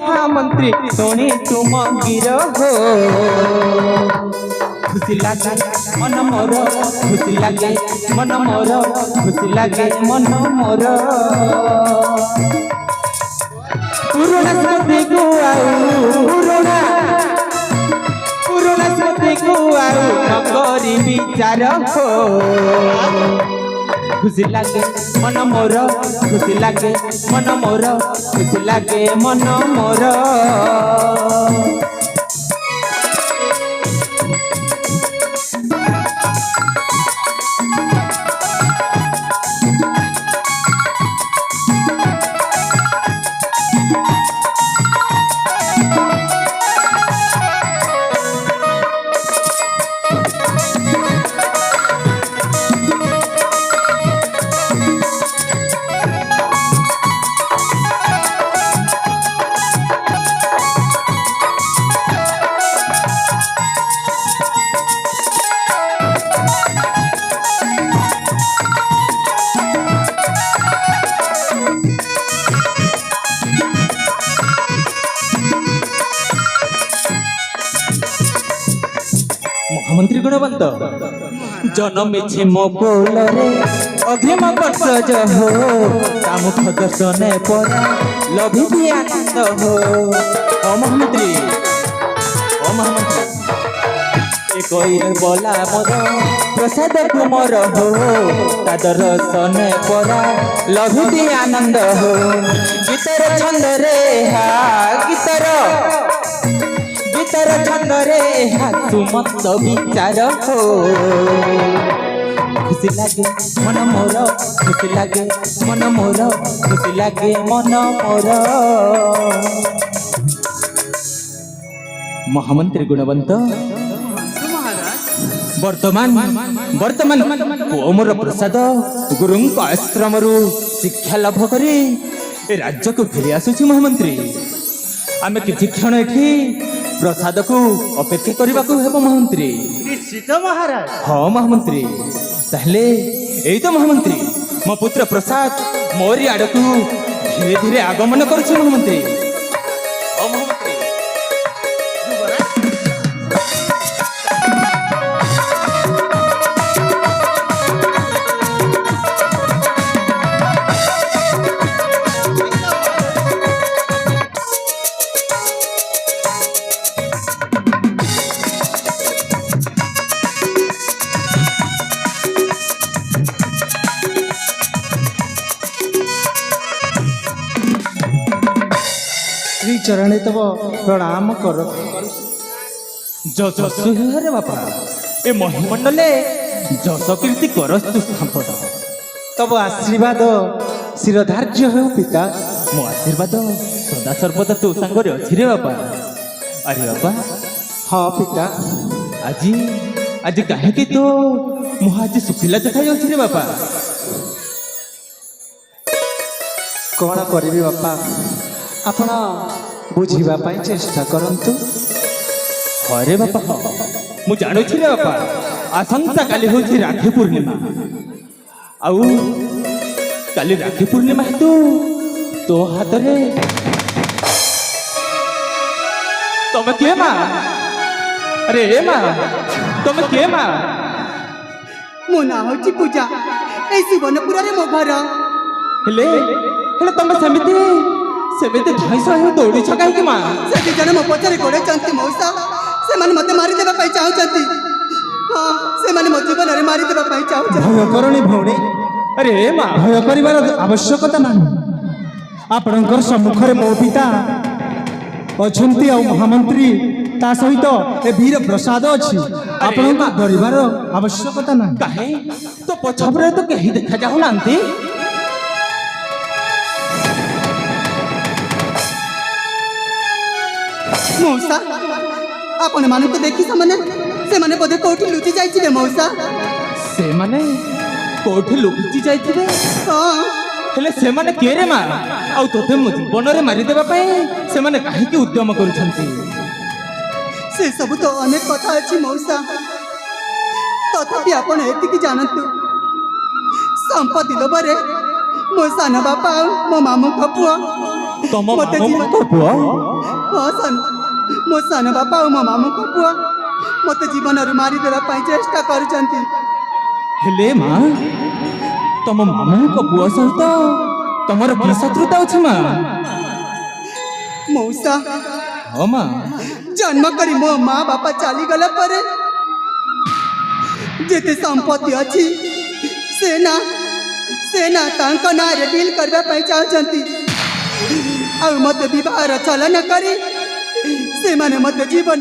महामंत्री सुनी तुम गिरह खुशी लागे मन मोर खुशी लागे मन मोर खुशी लागे मन मोर पुराना स्मृति को पुराना स्मृति को नगरी विचार हो खुशी लागे मन मोर खुशी लागे मन मोर खुशी लागे मन मोर महामंत्री गुणवंत जन्मिछि मो कोलरे अग्रिम वर्षज हो तामुख दर्शने परा लभिबि आनंद हो ओ महामंत्री एकइरे बोला मोर प्रसाद कुमार हो ता दर्शने परा लभिबि आनंद हो गीतर छंद रे हा गीतर छंद रे सुमत विचार हो खुशी लागे मन मोर खुशी लागे मन मोर खुशी लागे मन मोर महामंत्री गुणवंत वर्तमान मोर प्रसाद गुरु आश्रम शिक्षा लाभ करी राज्य को फेरी आसुची महामंत्री आमे किछि क्षण एठी प्रसाद को अपेक्षा करने को है महामंत्री निश्चित महाराज हाँ महामंत्री ताहले एई तो महामंत्री मो पुत्र प्रसाद मोरी आड़ को धीरे धीरे आगमन करुछि महामंत्री हाँ महामंत्री श्री चरणे तब प्रणाम कर जसु रे बापा ए महिमंडले जस कीर्ति करस्तु स्थापन तब आशीर्वाद शिरधार्य हो पिता मो आशीर्वाद सदा सर्वदा तो संगरे अछि रे बापा अरे बापा हाँ पिता आज काहे कि तो मुह आज सुखिला देखा जाउछि रे बापा कौन करिबी बापा आपण बुझिबा पाई चेष्टा करंतु अरे बापा मु जानुछि रे बापा आसंता काली होछि राखी पूर्णिमा आउ काली राखी पूर्णिमा हेतु तो हाथ रे तमे के मा अरे ए मा तमे के मा मो ना होची पूजा ए सुवर्णपुर रे मो घर हेले तमे सेमिति धैस हो दौड़ी छकाई कि मां से जन मो पछरे गोड़े चंती मौसा से माने मते मारी देबा पई चाहू चंती हां से माने मो जीवन रे मारी देबा पई चाहू भय करणी भौणी अरे मां भय करिवार आवश्यकता नाही आपणकर सम्मुख रे मो पिता अछंती आ महामंत्री ता सहित ए वीर प्रसाद अछि आपणक डरिवार आवश्यकता नाही काहे तो पछबरे तो केही देखा जाऊ नांती मौसा आपण माने को देखि से माने बोधे कोठी लुचि जाई छिले मौसा से माने कोठी लुचि जाई छिले हां हेले से माने के रे मा आ तोते मो जीवन रे मारी देबा पई से माने काहे की उद्यम करूछंती से सब तो अनेक कथा अछि मौसा तथापि आपण एतिकी जानतु संपत्ति लोभरे मो साना बापा मो मामू पुआ ତମ ମତେ ମାମୁଙ୍କ ପୁଅ ହଁ ସାନ ମୋ ସାନ ବାପା ଆଉ ମୋ ମାମୁଙ୍କ ପୁଅ ମତେ ଜୀବନରୁ ମାରିଦେବା ପାଇଁ ଚେଷ୍ଟା କରୁଛନ୍ତି। ହେଲେ ମା ତମ ମାମୁଙ୍କ ପୁଅ ସହିତ ତମର କି ଶତ୍ରୁତା ଅଛି ମା? ମଉସା ହଁ ମା ଜନ୍ମ କରି ମୋ ମା ବାପା ଚାଲିଗଲା ପରେ ଯେତେ ସମ୍ପତ୍ତି ଅଛି ସେ ନା ତାଙ୍କ ନାଁରେ ଡିଲ୍ କରିବା ପାଇଁ ଚାହୁଁଛନ୍ତି। ଆଉ ମତେ ବିବାହର ଚଳନ କରି ସେମାନେ ମତେ ଜୀବନ